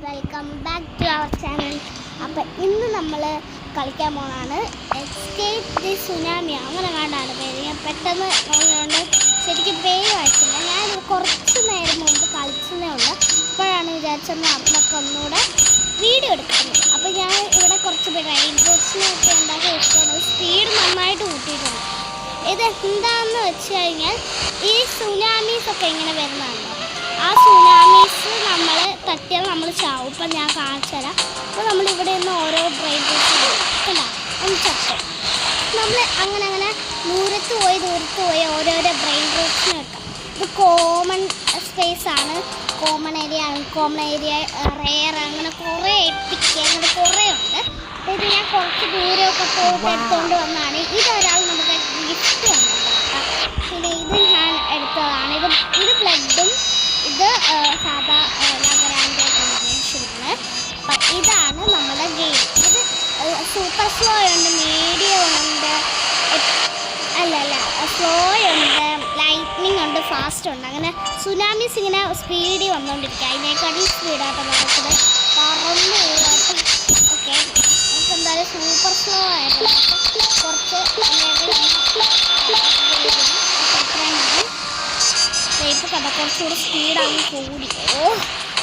Welcome back to our channel. അപ്പം ഇന്ന് നമ്മൾ കളിക്കാൻ പോകുന്നതാണ് എസ്കേപ്പ് ദി സുനാമി. അങ്ങനെ കണ്ടാണ് പേര്. ഞാൻ പെട്ടെന്ന് നോക്കിക്കൊണ്ട് ശരിക്കും പേര് വായിച്ചില്ല. ഞാൻ കുറച്ച് നേരം മുമ്പ് കളിച്ചതേ ഉള്ളൂ. ഇപ്പോഴാണ് വിചാരിച്ചത് അമ്മക്ക് ഒന്നുകൂടെ വീഡിയോ എടുക്കുന്നത്. അപ്പോൾ ഞാൻ ഇവിടെ കുറച്ച് റെയിൻ ബോട്ട്സിനൊക്കെ ഉണ്ടാക്കി വെച്ചിട്ടുണ്ട്. സ്പീഡ് നന്നായിട്ട് കൂട്ടിയിട്ടുണ്ട്. ഇത് എന്താണെന്ന് വെച്ച് കഴിഞ്ഞാൽ ഈ സുനാമീസൊക്കെ ഇങ്ങനെ വരുന്നതാണ്. ആ സുനാമീസ് നമ്മൾ തട്ടിയാൽ നമ്മൾ ചാവും. ഇപ്പം ഞാൻ കാണിച്ചു തരാം. അപ്പോൾ നമ്മളിവിടെ നിന്ന് ഓരോ റെയിൻ ബോട്ട്സ് ഉണ്ടാവും. ഒന്ന് ചത്തും നമ്മൾ അങ്ങനെ ദൂരത്ത് പോയി ഓരോരോ ബ്രെയിൻ റോഡ്സിന് വെക്കാം. ഇത് കോമൺ സ്പേസ് ആണ്, കോമൺ ഏരിയ റെയർ, അങ്ങനെ കുറേ എപ്പിക്ക് അങ്ങനെ കുറേ ഉണ്ട്. ഇത് ഞാൻ കുറച്ച് ദൂരമൊക്കെ പോയിട്ട് എടുത്തുകൊണ്ട് വന്നതാണ്. ഇതൊരാൾ നമുക്ക് ഗിഫ്റ്റ് വന്നതാണ്. പിന്നെ ഇത് ഞാൻ എടുത്തതാണ്. ഇത് ബ്ലഡും ഇത് സാധാ നഗരാൻ്റെ കോമ്പിനേഷനാണ്. അപ്പം ഇതാണ് നമ്മുടെ ഗെയിം. ഇത് സൂപ്പർ സ്ലോ ഉണ്ട്, മീഡിയം ഉണ്ട്, സ്ലോ ഉണ്ട്, ലൈറ്റ്നിങ് ഉണ്ട്, ഫാസ്റ്റ് ഉണ്ട്. അങ്ങനെ സുനാമീസ് ഇങ്ങനെ സ്പീഡിൽ വന്നുകൊണ്ടിരിക്കുക. അതിനേക്കാളും സ്പീഡായിട്ട് നടക്കുന്നത് പറന്ന് പോകാത്ത. ഓക്കെ, നമുക്ക് എന്തായാലും സൂപ്പർ സ്ലോ ആയിട്ട് കുറച്ച് ഇപ്പോൾ കഥ കുറച്ചുകൂടി സ്പീഡാണ് കൂടി.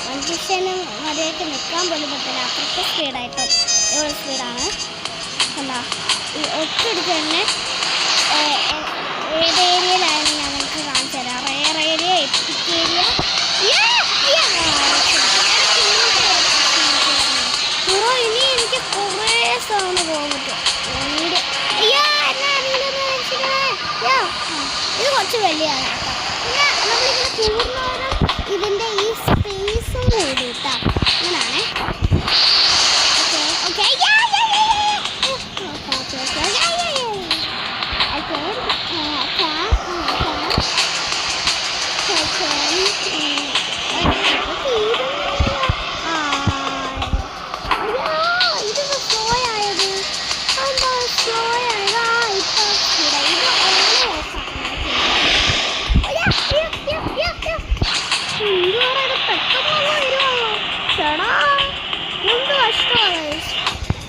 മനുഷ്യന് മര്യാദയ്ക്ക് നിൽക്കാൻ പോലും പറ്റില്ല, അത്രയ്ക്ക് സ്പീഡായിട്ട് എവിടെ സ്പീഡാണ്. എന്താ ഈ ഒറ്റയടിക്ക് തന്നെ ഏത് ഏരിയയിലായാലും ഞാൻ നിങ്ങൾക്ക് കാണിച്ചു തരാം. Rare area, EPIC area. ഇനി എനിക്ക് കുറേ സൗണ്ട് പോകാൻ പറ്റും. ഇത് കുറച്ച് വലിയാണ് കേട്ടോ. പിന്നെ നമ്മളിങ്ങനെ പൂർണ്ണോരം ഇതിൻ്റെ ഈ സ്പേസും കൂടിയിട്ടാ അങ്ങനെയാണേ. ഓക്കെ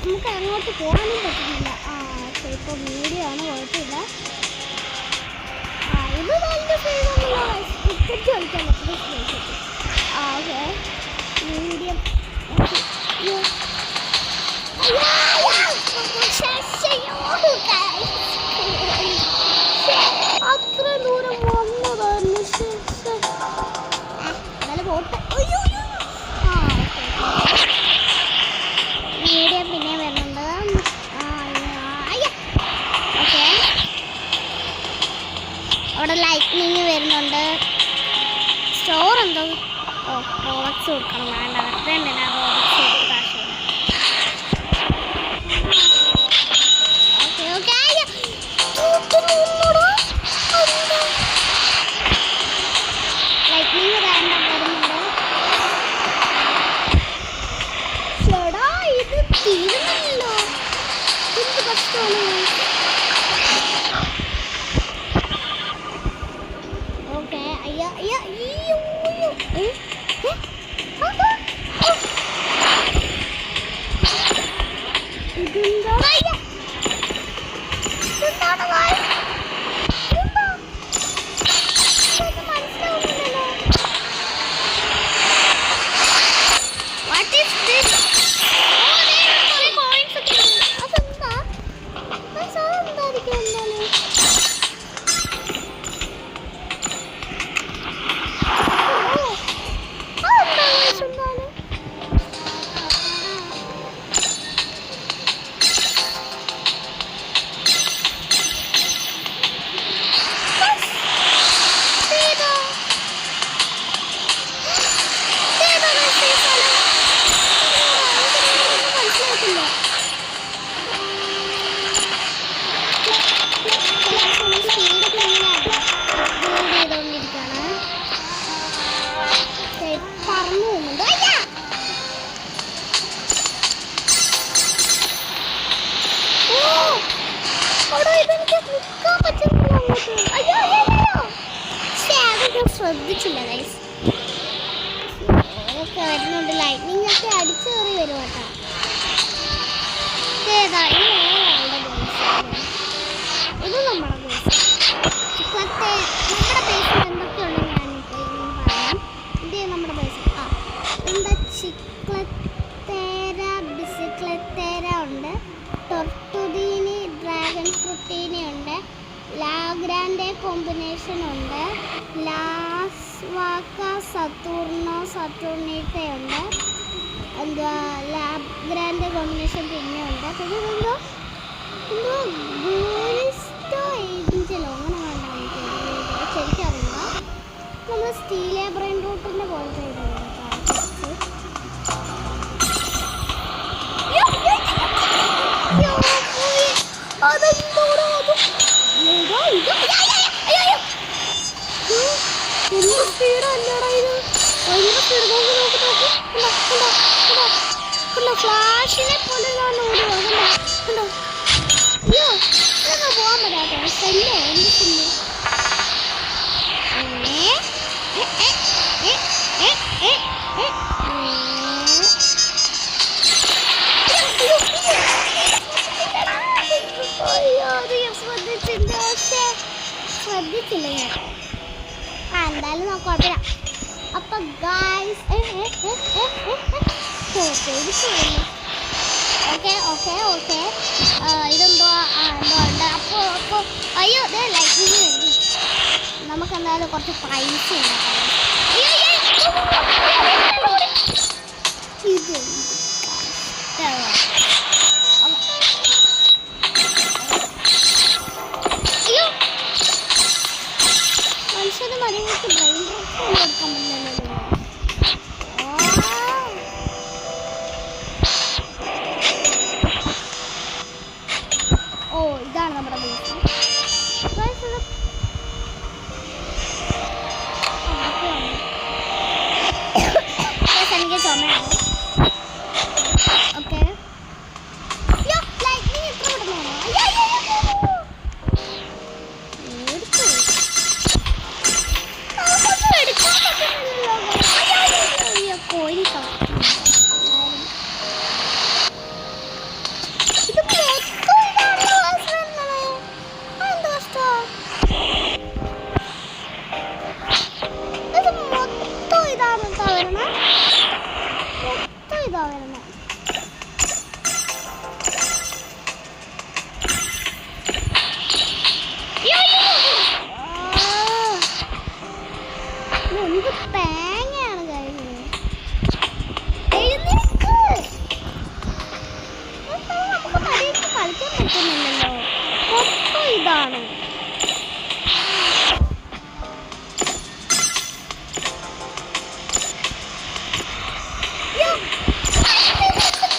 നമുക്ക് അങ്ങോട്ട് പോകാനും പറ്റുന്നില്ല. ഇപ്പോൾ മീഡിയം ആണ്, കുഴപ്പമില്ല. ഇത് നല്ല സ്പീഡൊന്നുമില്ല, ക്രിക്കറ്റ് കളിക്കാൻ പറ്റുന്ന സ്പേസ്. Okay, medium. അത്ര ദൂരം വന്നതായിരുന്നു. എന്നാലും പോട്ടെ. മീഡിയം പിന്നെ വരുന്നുണ്ട്. ഓക്കെ, അവിടെ ലൈറ്റ്നിങ് വരുന്നുണ്ട്. സ്റ്റോർ എന്തോ റോളക്സ് കൊടുക്കണം. വേണ്ട, വെറുതെ എന്തിനാ റോളക്സ് കൊടുക്കാൻ. ലൈറ്റ്നിങ് വേണ്ട വരുന്നുണ്ട്. ചേടാ, ഇത് തീരുന്നില്ലല്ലോ. എന്ത് കഷ്ടമാണ്. ഓക്കെ, ശ്രദ്ധിച്ചില്ല ഗൈസ്. വരുന്നുണ്ട്, ലൈറ്റ്നിങ് ഒക്കെ അടിച്ചു കയറി വരും കേട്ടോ. ഇതേതാ ഇത് നമ്മുടെ ചിക്ലത്തെ നമ്മുടെ ബേസിൽ എന്തൊക്കെയുണ്ട് ഞാനിപ്പോൾ പറയാം. ഇത് നമ്മുടെ ബേസിൽ എന്താ ചിക്ലത്തേര ബിസിക്ലത്തേര ഉണ്ട്, ടൊർട്ടുദീനി ഡ്രാഗൺ ഫ്രൂട്ടീനി ഉണ്ട്, ലാഗ്രാൻഡെ കോമ്പിനേഷൻ ഉണ്ട്, ലാസ്വാക്ക സറ്റൂർണീറ്റ ഉണ്ട്, എന്താ ലാഗ്രാൻഡെ കോമ്പിനേഷൻ പിന്നെ ഉണ്ട്. പിന്നെ എന്തോ എന്തോ ഗൂരിസ്റ്റോ ഏഞ്ചലോ അങ്ങനെ കണ്ടാൽ ശരിക്കറിയില്ല. നമ്മൾ സ്റ്റീലിയ ബ്രെയിൻ റൂട്ടിൻ്റെ പോലത്തെ എന്ത് സ്പീഡല്ലടാ ഇത്, ഭയങ്കര സ്പീഡ്. ഫ്ലാഷിനെ പോലെ ഞാൻ ഓടുക കണ്ടോ. അയ്യോ ഇതൊക്കെ പോകാൻ പറ്റാത്ത ശല്യോ എന്ത് ശല്യോ. ശ്രദ്ധിച്ചില്ല ഞാൻ. എന്തായാലും നോക്കോട്ടില്ല. അപ്പൊ ഗായ്സ് ഓക്കെ ഇതെന്തോ എന്തോ ഉണ്ട്. അപ്പോൾ അയ്യോ ഇതേ ലൈറ്റിന് വേണ്ടി നമുക്ക് എന്തായാലും കുറച്ച് പൈസ ഉണ്ടാക്കാം. ഇത് അയ്യോ മനുഷ്യന് മരുന്നൊക്കെ ബ്രെയിൻ കൊടുക്കാൻ പറ്റില്ലല്ലോ. ഓ ഇതാണ് നമ്മുടെ ബേസ്. എനിക്ക് ചുമയാണ്. ഓക്കെ ലൈറ്റിങ് എത്ര പെട്ടെന്നാണോ എടുക്കാൻ പറ്റുന്നില്ലല്ലോ. കോഴി എന്ത് തേങ്ങയാണ് കഴിഞ്ഞത്. എഴുന്നേൽക്ക്, നമുക്ക് തടിയൊക്കെ കളിക്കാൻ പറ്റുന്നില്ലല്ലോ. മൊത്തം ഇതാണ്.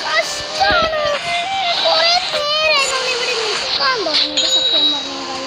കഷ്ടാണ്. കുറെ നേരമായി നമ്മൾ ഇവിടെ നിൽക്കാൻ തുടങ്ങിയത് സത്യം പറഞ്ഞ അല്ലേ.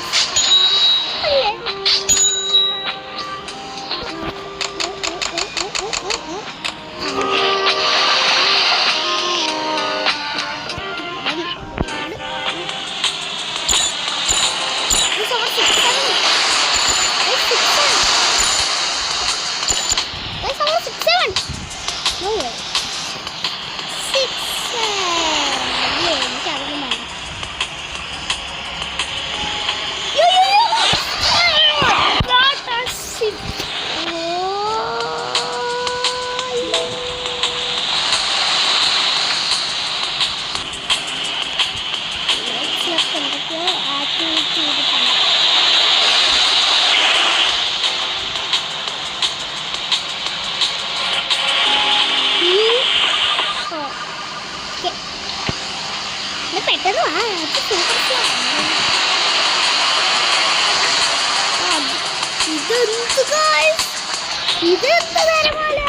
ഇതെന്ത് തരമല്ല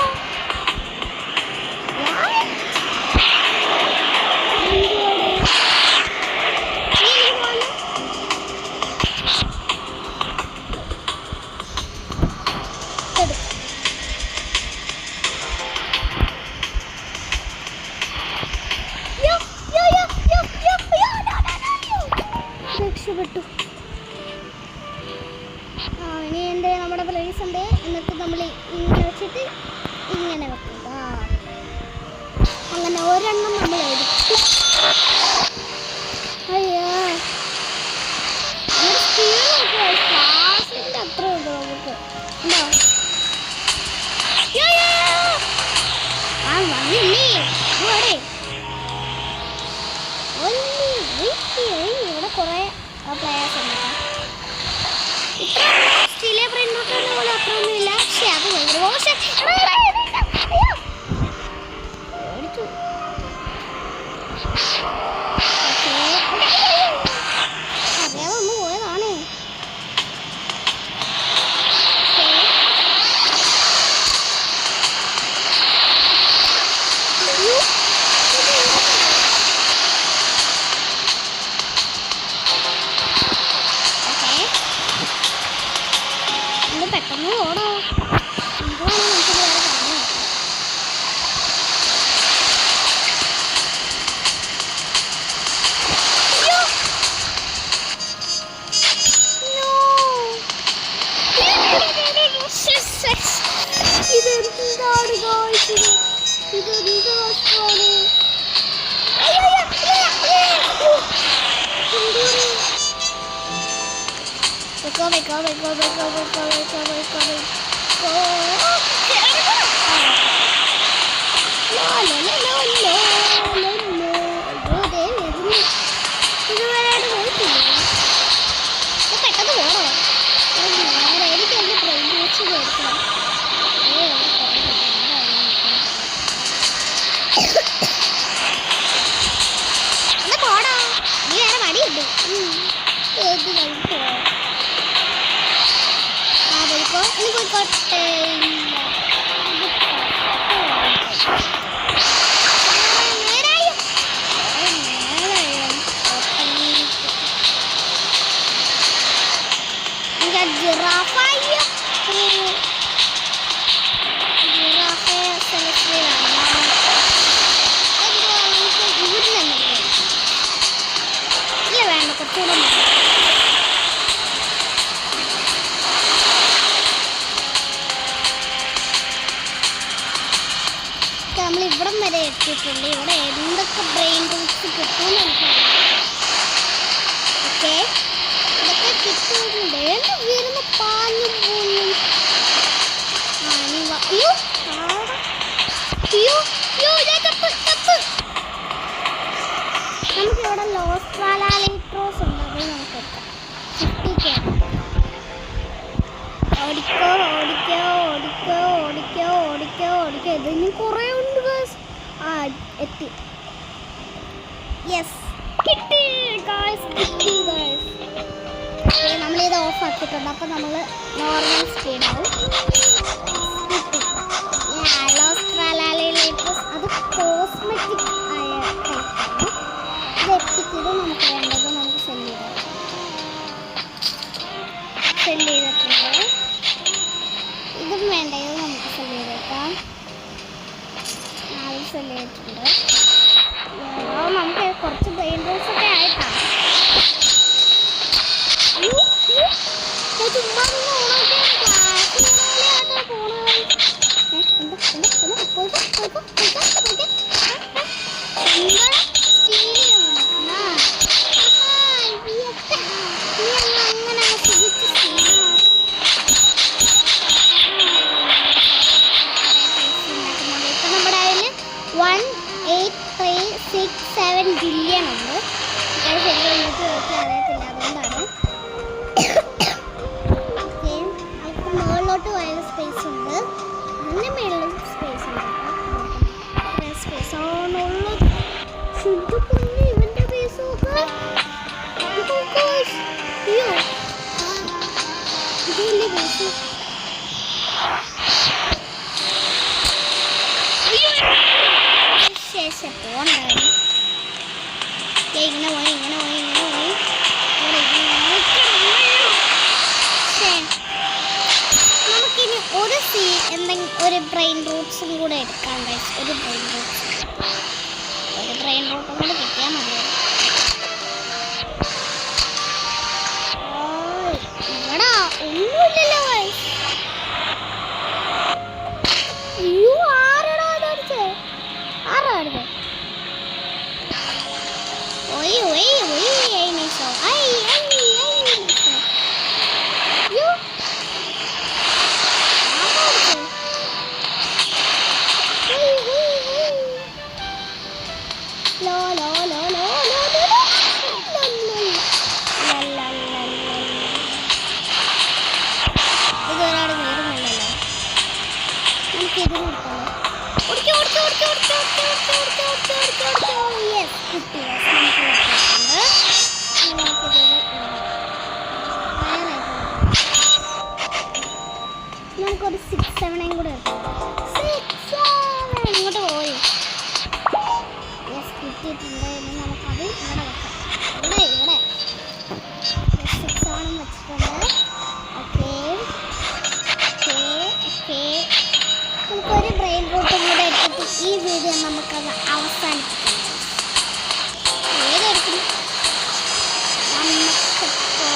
രക്ഷപ്പെട്ടു. ഇനി എൻ്റെ നമ്മുടെ പ്ലേസ് ഉണ്ട്. എന്നിട്ട് നമ്മൾ ഇങ്ങനെ വെച്ചിട്ട് ഒരെണ്ണം നമ്മൾ എടുക്കും. അയ്യോ ശ്വാസിന്റെ അത്ര ഉണ്ട് നമുക്ക് ഉണ്ടോ? ആ വന്നില്ലേ ഇവിടെ കുറെ പ്ലേയേഴ്സ് ഉണ്ട്. ഇത്ര സ്റ്റീലിയ പ്രിന്റ് പോലെ അത്രയൊന്നുമില്ല. പക്ഷെ അത് ഭയങ്കര മോശം. അറിയാതെ ഒന്ന് പോയതാണ്. പെട്ടെന്ന് ഓടോ ഇതാണ് നമുക്ക് വേറെ പറഞ്ഞു. ഇതെന്താണ് ഇതെന്ത് കഷ്ടമാണ്. ഇതുവരെയായിട്ട് പോയിട്ടില്ല. പെട്ടെന്ന് പോണോ? എനിക്ക് എന്റെ ട്രെയിൻ വെച്ച് കൊടുക്കണം. എന്നാ പോടാ, നീ വേറെ മടിയുണ്ട്. ഏത് കഴിക്കോ? ആ പോയിക്കോ, ഇനി പോയിക്കോട്ടെ. ജിറാഫയെ സെലക്ട് ചെയ്യണം. ഇല്ല വേണ്ട, കുറച്ചുകൂടെ നമ്മൾ ഇവിടം വരെ എത്തിയിട്ടുണ്ട്. ഇവിടെ എന്തൊക്കെ ബ്രെയിൻ റൂട്ട്സ് കിട്ടുമെന്ന് എനിക്കറിയാം. ഓക്കെ, ഇതൊക്കെ കിട്ടുന്നുണ്ട്. എന്ത് വീരുന്ന് പാഞ്ഞു പോലും. നമുക്കിവിടെ ലോസ്ട്രാലിട്രോസ് ഉണ്ട്. അത് നമുക്ക് കിട്ടിക്കാം. ഓടിക്കോ ഓടിക്കോ ഓടിക്കോ ഓടിക്കോ ഓടിക്കോ ഓടിക്കോ. ഇതിന് കുറേ ഉണ്ട് ഗൈസ്. ആ എത്തി. യെസ്, കിട്ടി ഗൈസ്, കിട്ടി ഗൈസ്. നമ്മളിത് ഓഫ് ആക്കിയിട്ടുണ്ട്. അപ്പം നമ്മൾ നോർമൽ സ്പീഡാവും. കിട്ടി. ലോസ്ട്രാലിട്രോസ് അത് കോസ്മെറ്റിക് ആയ ടൈപ്പാണ്. ഇത് എത്തിക്കത് നമുക്ക് വേണ്ടത് നമുക്ക് സെല് ചെയ്തിട്ടുണ്ട്. ഇതും വേണ്ട, ഇത് നമുക്ക് സെല് ചെയ്തേക്കാം. അത് സെല് ചെയ്തിട്ടുണ്ട്. നമുക്ക് കുറച്ച് ബ്രെയിൻ റൂട്ട്സ് ഒക്കെ ആയിട്ടാണ്. ചുമ്മാ ബില്യൺ ഉണ്ട്. ശരിക്കും അറിയത്തില്ല, അതുകൊണ്ടാണ്. മുകളിലോട്ട് പോയ സ്പേസ് ഉണ്ട്. അതിൻ്റെ മേളിലും സ്പേസ് ഉണ്ട്. സ്പേസ് ആണുള്ളത്. ശുദ്ധ കുഞ്ഞ് ഇവൻ്റെ പേസ് നോക്കാം. അയ്യോ, ഇതിൻ്റെ പേസ് ശേഷം പോകണ്ടായിരുന്നു. ഇങ്ങനെ പോയി ഇങ്ങനെ പോയി ഇങ്ങനെ പോയി നമുക്കിനി ഒരു ബ്രെയിൻ റൂട്ട്സും കൂടെ എടുക്കാം ഗൈസ്. ഒരു ബ്രെയിൻ റൂട്ടും കൂടെ കിട്ടിയാൽ മതി. ഇവിടെ ഒന്നുമില്ലല്ലോ ഗൈസ്. അയ്യോ, ആരാടാ അതടിച്ചേ? ആരാ അടിച്ചേ? വെച്ചിട്ടുണ്ട്. ഇനി നമുക്കത് ഇവിടെ വെക്കാം. ഇവിടെ 6 വെച്ചിട്ടുണ്ട്. ഓക്കെ, നമുക്കൊരു ബ്രെയിൻ റൂട്ടും കൂടെ എടുത്തിട്ട് ഈ വീഡിയോ നമുക്കത് അവസാനിപ്പിക്കാം. ഏതെടുക്കും പെട്ടെന്ന്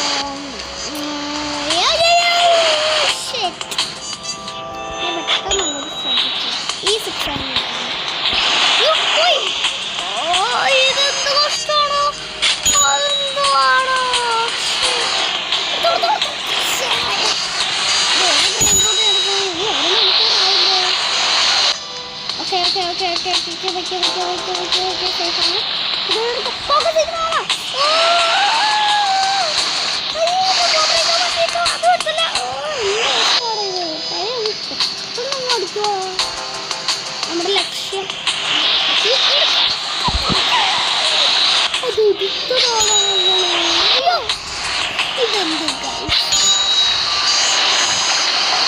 ശ്രദ്ധിച്ചു. ഈ 6 ഇതെന്ത് കഷ്ടമാണോ, അതെന്തുവാണോ? നമ്മുടെ ലക്ഷ്യം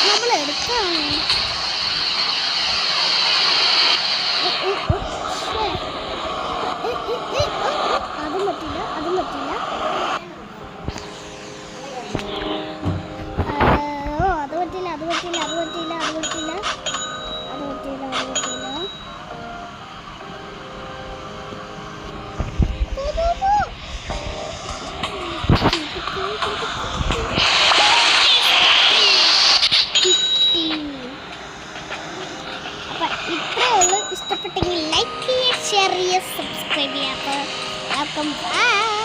നമ്മൾ എടുക്കാണ്. അതും പറ്റില്ല. ഇത്രയുള്ളൂ. ഇഷ്ടപ്പെട്ടെങ്കിൽ ലൈക്ക് ചെയ്യുക, ഷെയർ ചെയ്യുക, സബ്സ്ക്രൈബ് ചെയ്യുക. അപ്പോൾ ബൈ.